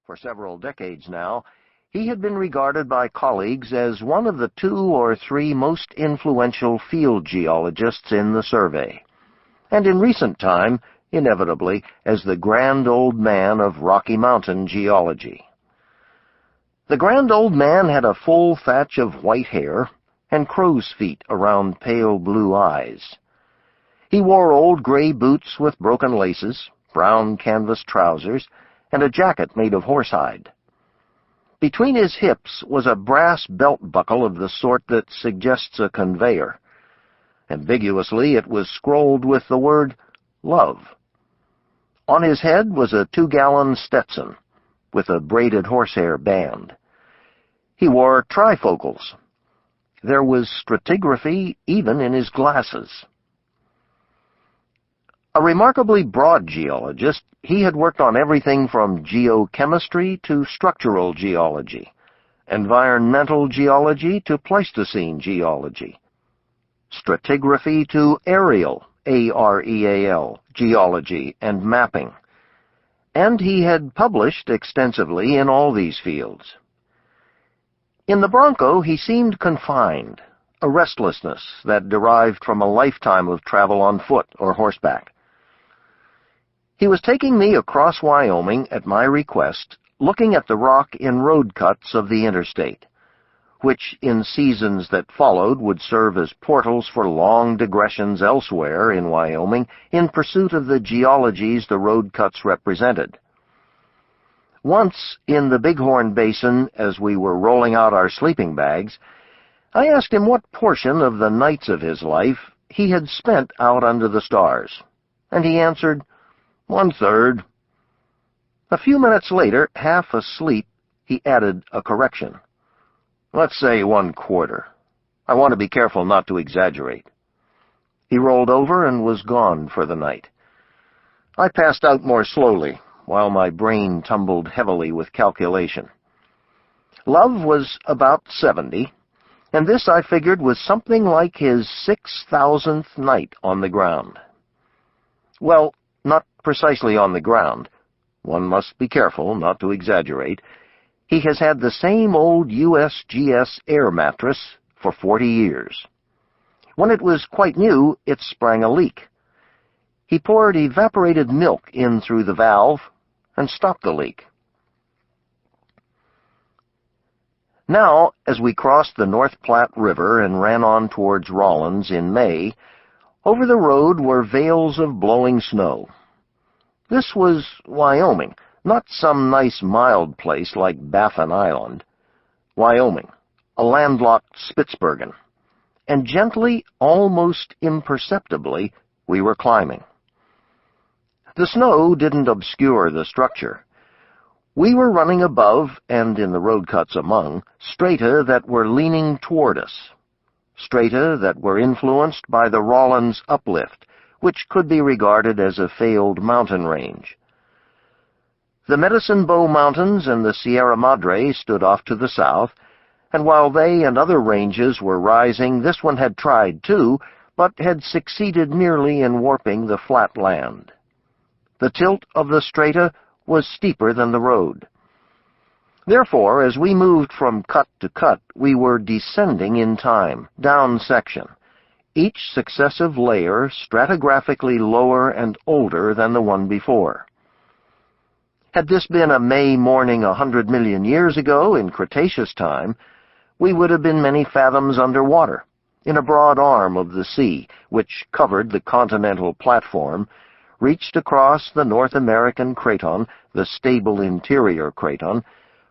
For several decades now, he had been regarded by colleagues as one of the 2 or 3 most influential field geologists in the survey, and in recent time, inevitably, as the grand old man of Rocky Mountain geology. The grand old man had a full thatch of white hair and crow's feet around pale blue eyes. He wore old gray boots with broken laces, brown canvas trousers, and a jacket made of horsehide. Between his hips was a brass belt buckle of the sort that suggests a conveyor. Ambiguously, it was scrolled with the word love. On his head was a 2-gallon Stetson with a braided horsehair band. He wore trifocals. There was stratigraphy even in his glasses. A remarkably broad geologist, he had worked on everything from geochemistry to structural geology, environmental geology to Pleistocene geology, stratigraphy to areal, A-R-E-A-L, geology and mapping, and he had published extensively in all these fields. In the Bronco, he seemed confined, a restlessness that derived from a lifetime of travel on foot or horseback. He was taking me across Wyoming at my request, looking at the rock in road cuts of the interstate, which in seasons that followed would serve as portals for long digressions elsewhere in Wyoming in pursuit of the geologies the road cuts represented. Once, in the Bighorn Basin, as we were rolling out our sleeping bags, I asked him what portion of the nights of his life he had spent out under the stars, and he answered, 1/3. A few minutes later, half asleep, he added a correction. Let's say 1/4. I want to be careful not to exaggerate. He rolled over and was gone for the night. I passed out more slowly, while my brain tumbled heavily with calculation. Love was about 70, and this, I figured, was something like his 6,000th night on the ground. Well, not precisely on the ground. One must be careful not to exaggerate. He has had the same old USGS air mattress for 40 years. When it was quite new, it sprang a leak. He poured evaporated milk in through the valve and stopped the leak. Now, as we crossed the North Platte River and ran on towards Rawlins in May, over the road were veils of blowing snow. This was Wyoming, not some nice mild place like Baffin Island. Wyoming, a landlocked Spitzbergen. And gently, almost imperceptibly, we were climbing. The snow didn't obscure the structure. We were running above, and in the road cuts among, strata that were leaning toward us. Strata that were influenced by the Rawlins uplift, which could be regarded as a failed mountain range. The Medicine Bow Mountains and the Sierra Madre stood off to the south, and while they and other ranges were rising, this one had tried too, but had succeeded merely in warping the flat land. The tilt of the strata was steeper than the road. Therefore, as we moved from cut to cut, we were descending in time, down section, each successive layer stratigraphically lower and older than the one before. Had this been a May morning 100 million years ago, in Cretaceous time, we would have been many fathoms underwater, in a broad arm of the sea, which covered the continental platform, reached across the North American craton, the stable interior craton,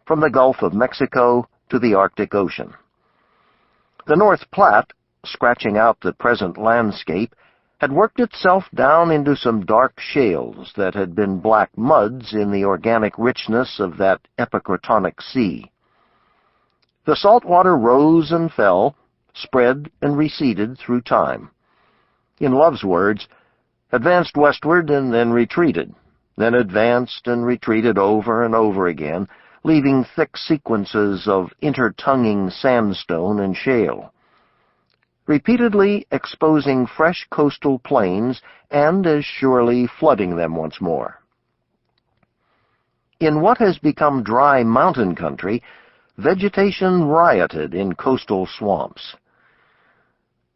from the Gulf of Mexico to the Arctic Ocean. The North Platte, scratching out the present landscape, had worked itself down into some dark shales that had been black muds in the organic richness of that epicratonic sea. The salt water rose and fell, spread and receded through time. In Love's words, advanced westward and then retreated, then advanced and retreated over and over again, leaving thick sequences of intertunging sandstone and shale, repeatedly exposing fresh coastal plains and as surely flooding them once more. In what has become dry mountain country, vegetation rioted in coastal swamps.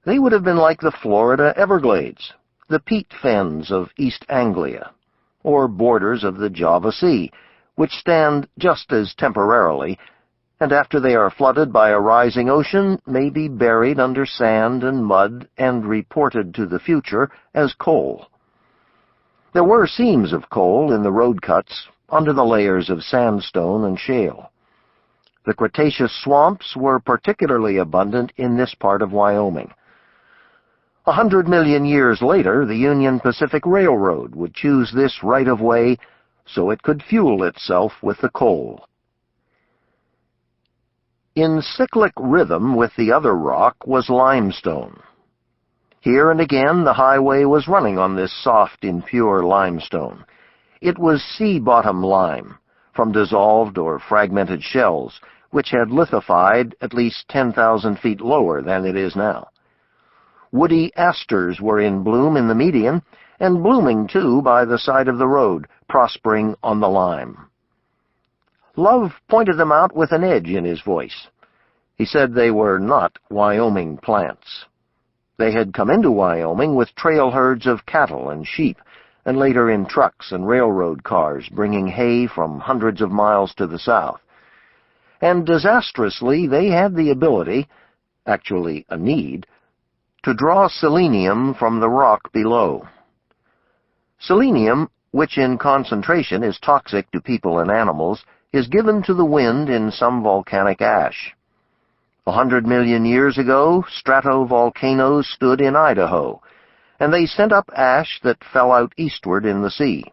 They would have been like the Florida Everglades, the peat fens of East Anglia, or borders of the Java Sea, which stand just as temporarily, and after they are flooded by a rising ocean, may be buried under sand and mud and reported to the future as coal. There were seams of coal in the road cuts under the layers of sandstone and shale. The Cretaceous swamps were particularly abundant in this part of Wyoming. 100 million years later, the Union Pacific Railroad would choose this right-of-way so it could fuel itself with the coal. In cyclic rhythm with the other rock was limestone. Here and again the highway was running on this soft, impure limestone. It was sea-bottom lime, from dissolved or fragmented shells, which had lithified at least 10,000 feet lower than it is now. Woody asters were in bloom in the median, and blooming, too, by the side of the road, prospering on the lime. Love pointed them out with an edge in his voice. He said they were not Wyoming plants. They had come into Wyoming with trail herds of cattle and sheep, and later in trucks and railroad cars bringing hay from hundreds of miles to the south. And disastrously, they had the ability, actually a need, to draw selenium from the rock below. Selenium, which in concentration is toxic to people and animals, is given to the wind in some volcanic ash. 100 million years ago, stratovolcanoes stood in Idaho, and they sent up ash that fell out eastward in the sea.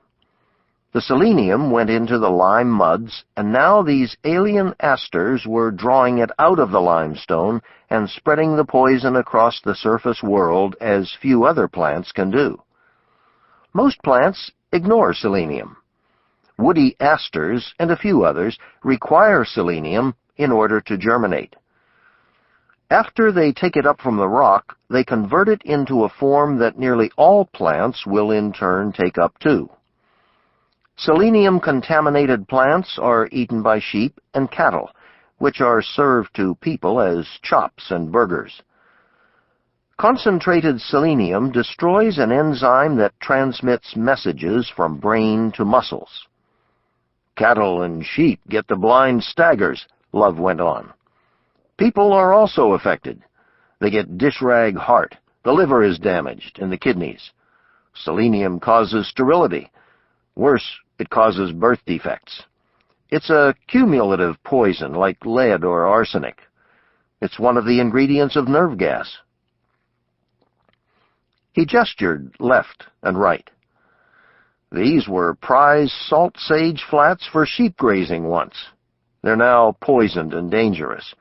The selenium went into the lime muds, and now these alien asters were drawing it out of the limestone and spreading the poison across the surface world as few other plants can do. Most plants ignore selenium. Woody asters and a few others require selenium in order to germinate. After they take it up from the rock, they convert it into a form that nearly all plants will in turn take up too. Selenium-contaminated plants are eaten by sheep and cattle, which are served to people as chops and burgers. Concentrated selenium destroys an enzyme that transmits messages from brain to muscles. Cattle and sheep get the blind staggers, Love went on. People are also affected. They get dish-rag heart, the liver is damaged, and the kidneys. Selenium causes sterility. Worse, it causes birth defects. It's a cumulative poison like lead or arsenic. It's one of the ingredients of nerve gas. He gestured left and right. These were prize salt sage flats for sheep grazing once. They're now poisoned and dangerous.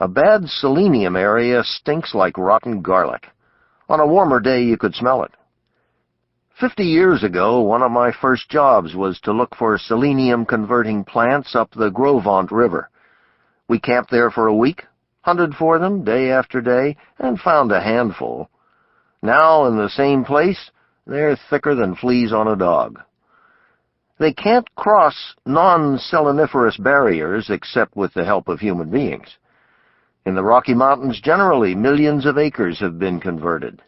A bad selenium area stinks like rotten garlic. On a warmer day, you could smell it. 50 years ago, one of my first jobs was to look for selenium-converting plants up the Grovant River. We camped there for a week, hunted for them day after day, and found a handful. Now, in the same place, they're thicker than fleas on a dog. They can't cross non-seleniferous barriers except with the help of human beings. In the Rocky Mountains generally, millions of acres have been converted.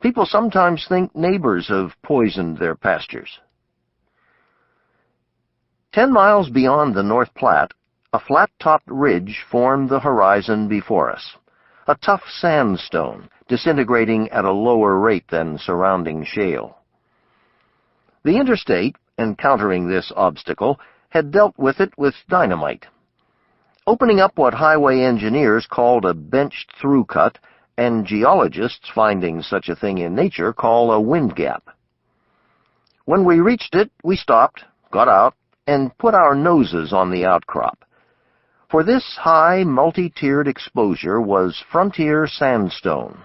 People sometimes think neighbors have poisoned their pastures. 10 miles beyond the North Platte, a flat-topped ridge formed the horizon before us, a tough sandstone disintegrating at a lower rate than surrounding shale. The interstate, encountering this obstacle, had dealt with it with dynamite. Opening up what highway engineers called a benched-through cut, and geologists finding such a thing in nature call a wind gap. When we reached it, we stopped, got out, and put our noses on the outcrop. For this high, multi-tiered exposure was frontier sandstone,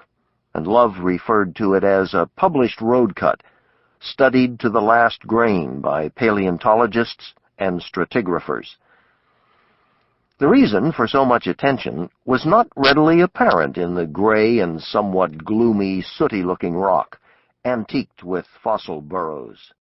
and Love referred to it as a published road cut, studied to the last grain by paleontologists and stratigraphers. The reason for so much attention was not readily apparent in the gray and somewhat gloomy, sooty-looking rock, antiqued with fossil burrows.